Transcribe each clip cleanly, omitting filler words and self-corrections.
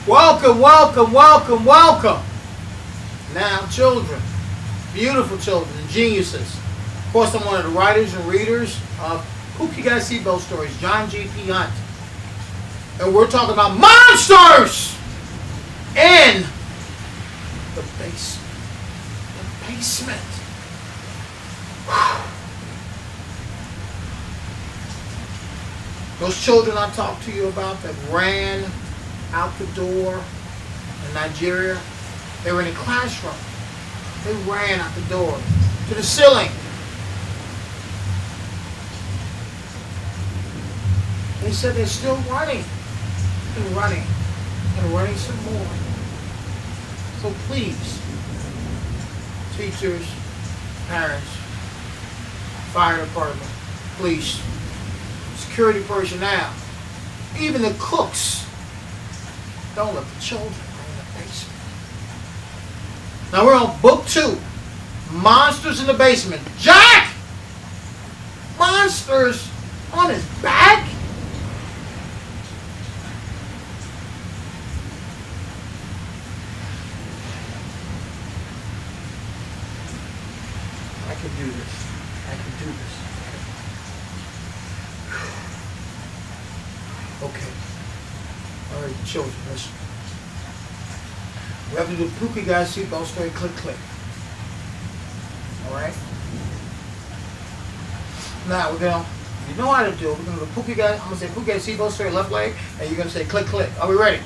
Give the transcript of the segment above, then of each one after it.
Welcome, welcome, welcome, welcome. Now, children, beautiful children, and geniuses. Of course, I'm one of the writers and readers of Pookie Got Seatbelt Stories, John G.P. Hunt. And we're talking about monsters in the basement. The basement. Those children I talked to you about that ran out the door in Nigeria, they were in a classroom. They ran out the door to the ceiling. They said they're still running and running and running some more. So please, teachers, parents, fire department, police, security personnel, even the cooks, don't let the children go in the basement. Now we're on book 2, Monsters in the Basement. Jack! Monsters on his back? I can do this. I can do this. Okay. All right, children, listen. We have to do Pookie Got Seatbelt Story, click, click. All right? Now, we're going to, you know how to do it. We're going to do Pookie Got, I'm going to say Pookie Got Seatbelt Story, left leg, and you're going to say click, click. Are we ready?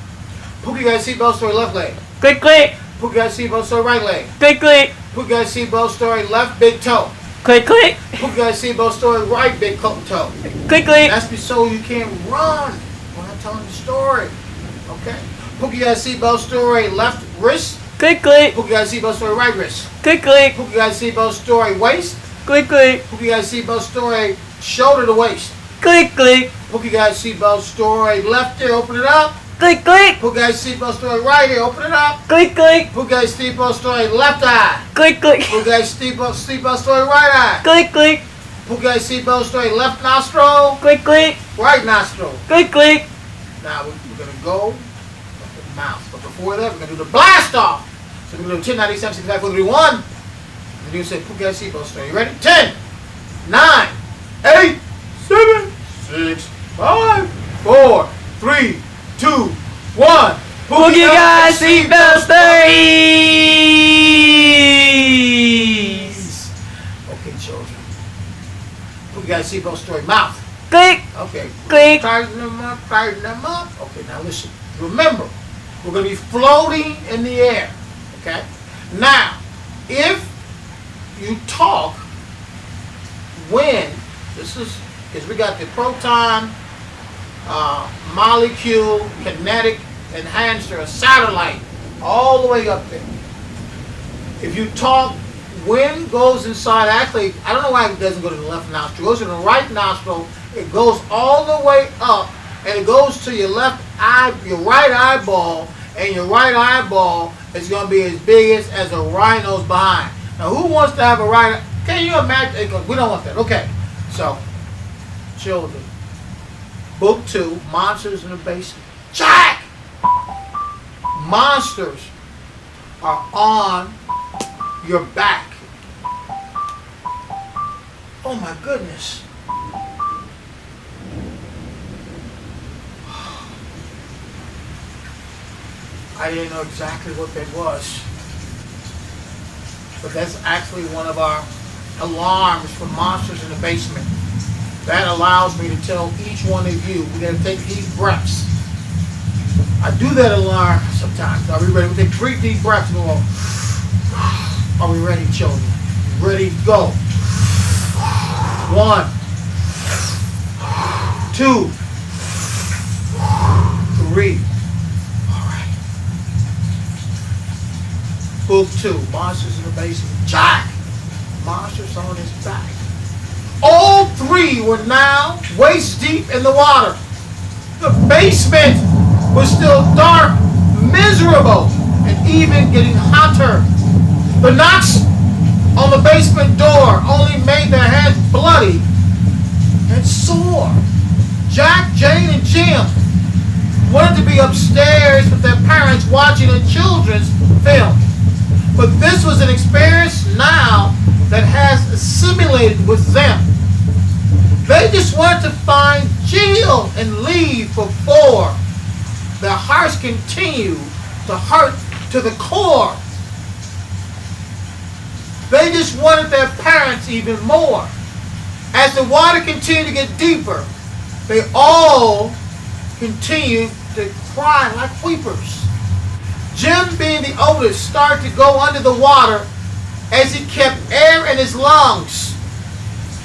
Pookie Got Seatbelt Story, left leg. Click, click. Pookie Got Seatbelt Story, right leg. Click, click. Pookie Got Seatbelt Story, left big toe. Click, click. Pookie Got Seatbelt Story, right big toe. Click, click. That's so you can't run when I'm telling the story. Okay? Pookie Got Seatbelt Story, left wrist. Click, click. Pookie Got Seatbelt Story, right wrist. Click, click. Pookie Got Seatbelt Story, waist. Click, click. Pookie Got Seatbelt Story, shoulder to waist. Click, click. Pookie Got Seatbelt Story, left ear, open it up. Click, click. Pookie Got Seatbelt Story, right ear, open it up. Click, click. Pookie Got Seatbelt Story, left eye. Click, click. Pookie Got Seatbelt Story, right eye. Click, click. Pookie Got Seatbelt Story, left nostril, Click, click. right nostril. Click, click. Now we're going to go with the mouth. But before that, we're going to do the blast off. So we're going to do 10, 9, 8, 7, 6, 5, 4, 3, 1. And then you say Pookie Got Seatbelt Story. You ready? 10, 9, 8, 7, 6, 5, 4, 3, 2, 1. Pookie Got Seatbelt Stories. Okay, children. Pookie Got Seatbelt Story. Mouth. Click. Okay. Click. Tighten them up, tighten them up. Okay, now listen. Remember, we're going to be floating in the air. Okay? Now, if you talk when, this is, because we got the proton, molecule, kinetic enhancer, a satellite, all the way up there. If you talk, wind goes inside, actually, I don't know why it doesn't go to the left nostril, it goes to the right nostril, it goes all the way up, and it goes to your left eye, your right eyeball, and your right eyeball is going to be as big as a rhino's behind. Now, who wants to have a rhino? Can you imagine? We don't want that. Okay, so, children, book 2, Monsters in the Basement. Jack! Monsters are on your back. Oh my goodness. I didn't know exactly what that was. But that's actually one of our alarms for Monsters in the Basement. That allows me to tell each one of you, we're going to take deep breaths. I do that alarm sometimes. Are we ready? We take 3 deep breaths and go, are we ready, children? Ready, go. 1, 2, 3. Book 2, Monsters in the Basement. Jack! Monsters on his back. All 3 were now waist deep in the water. The basement was still dark, miserable, and even getting hotter. The knocks on the basement door only made their hands bloody and sore. Jack, Jane, and Jim wanted to be upstairs with their parents watching a children's film. But this was an experience now that has assimilated with them. They just wanted to find Jill and leave before their hearts continue to hurt to the core. They just wanted their parents even more. As the water continued to get deeper, they all continued to cry like weepers. Jim, being the oldest, started to go under the water as he kept air in his lungs.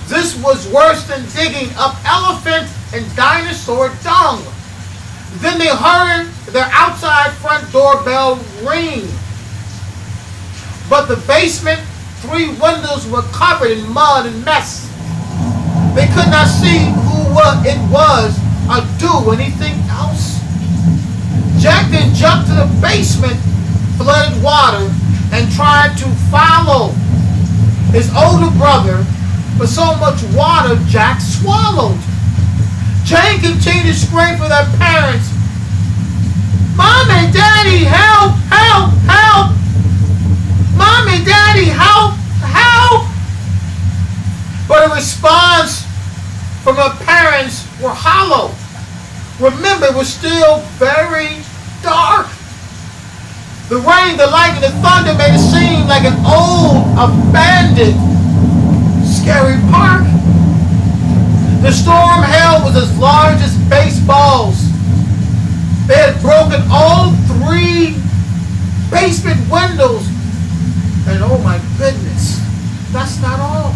This was worse than digging up elephant and dinosaur dung. Then they heard their outside front doorbell ring. But the basement 3 windows were covered in mud and mess. They could not see who it was or do anything else. Jack then jumped to the basement flooded water and tried to follow his older brother, but so much water Jack swallowed. Jane continued to scream for their parents. Mom and Daddy, help, help, help! Mom and Daddy, help, help! But a response from her parents were hollow. Remember, it was still very dark. The rain, the lightning, the thunder made it seem like an old, abandoned, scary park. The storm hail was as large as baseballs. They had broken all 3 basement windows. And oh my goodness, that's not all.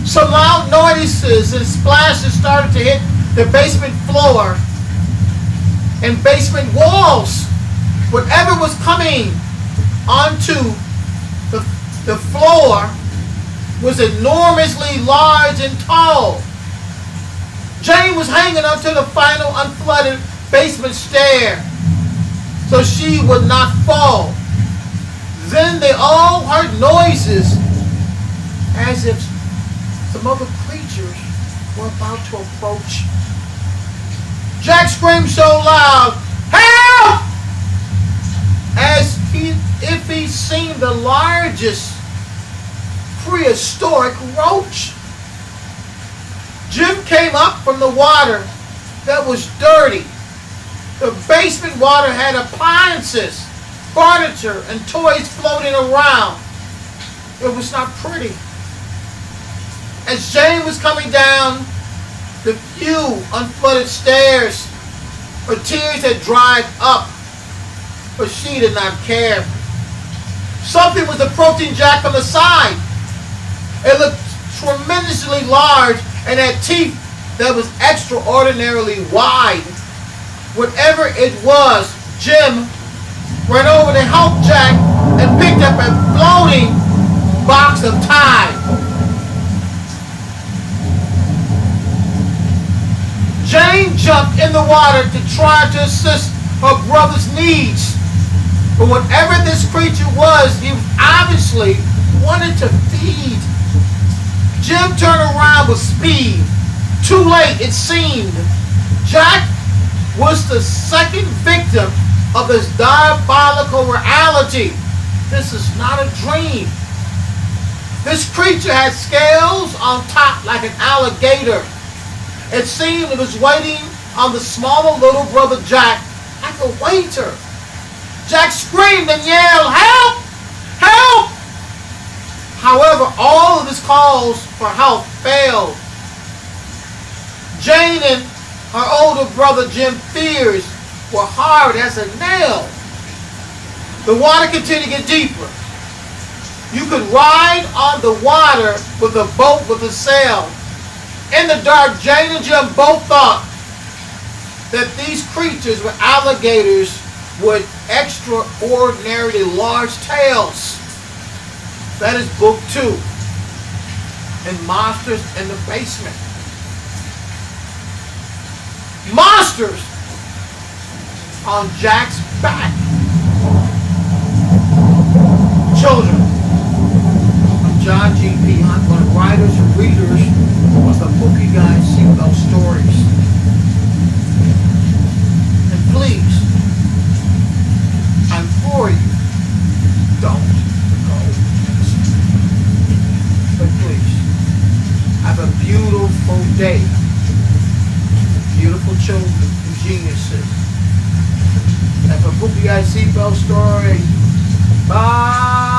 Some loud noises and splashes started to hit the basement floor and basement walls. Whatever was coming onto the floor was enormously large and tall. Jane was hanging onto the final unflooded basement stair so she would not fall. Then they all heard noises as if some other creatures were about to approach. Jack screamed so loud, "Help!" as if he seemed the largest prehistoric roach. Jim came up from the water that was dirty. The basement water had appliances, furniture, and toys floating around. It was not pretty. As Jane was coming down the few unflooded stairs, her tears had dried up, but she did not care. Something was approaching Jack from the side. It looked tremendously large and had teeth that was extraordinarily wide. Whatever it was, Jim ran over to help Jack and picked up a floating box of Tide. Jane jumped in the water to try to assist her brother's needs. But whatever this creature was, he obviously wanted to feed. Jim turned around with speed. Too late, it seemed. Jack was the second victim of this diabolical reality. This is not a dream. This creature had scales on top like an alligator. It seemed it was waiting on the smaller little brother Jack like a waiter. Jack screamed and yelled, "Help! Help!" However, all of his calls for help failed. Jane and her older brother Jim's fears were hard as a nail. The water continued to get deeper. You could ride on the water with a boat with a sail. In the dark, Jane and Jim both thought that these creatures were alligators with extraordinarily large tails. That is book 2 in Monsters in the Basement. Monsters on Jack's back. Children. I'm John G.P. Hunt, one of the writers and readers of the book you guys see those stories. beautiful day. Beautiful children and geniuses. And for Poopy Eye Seatbelt Story, bye.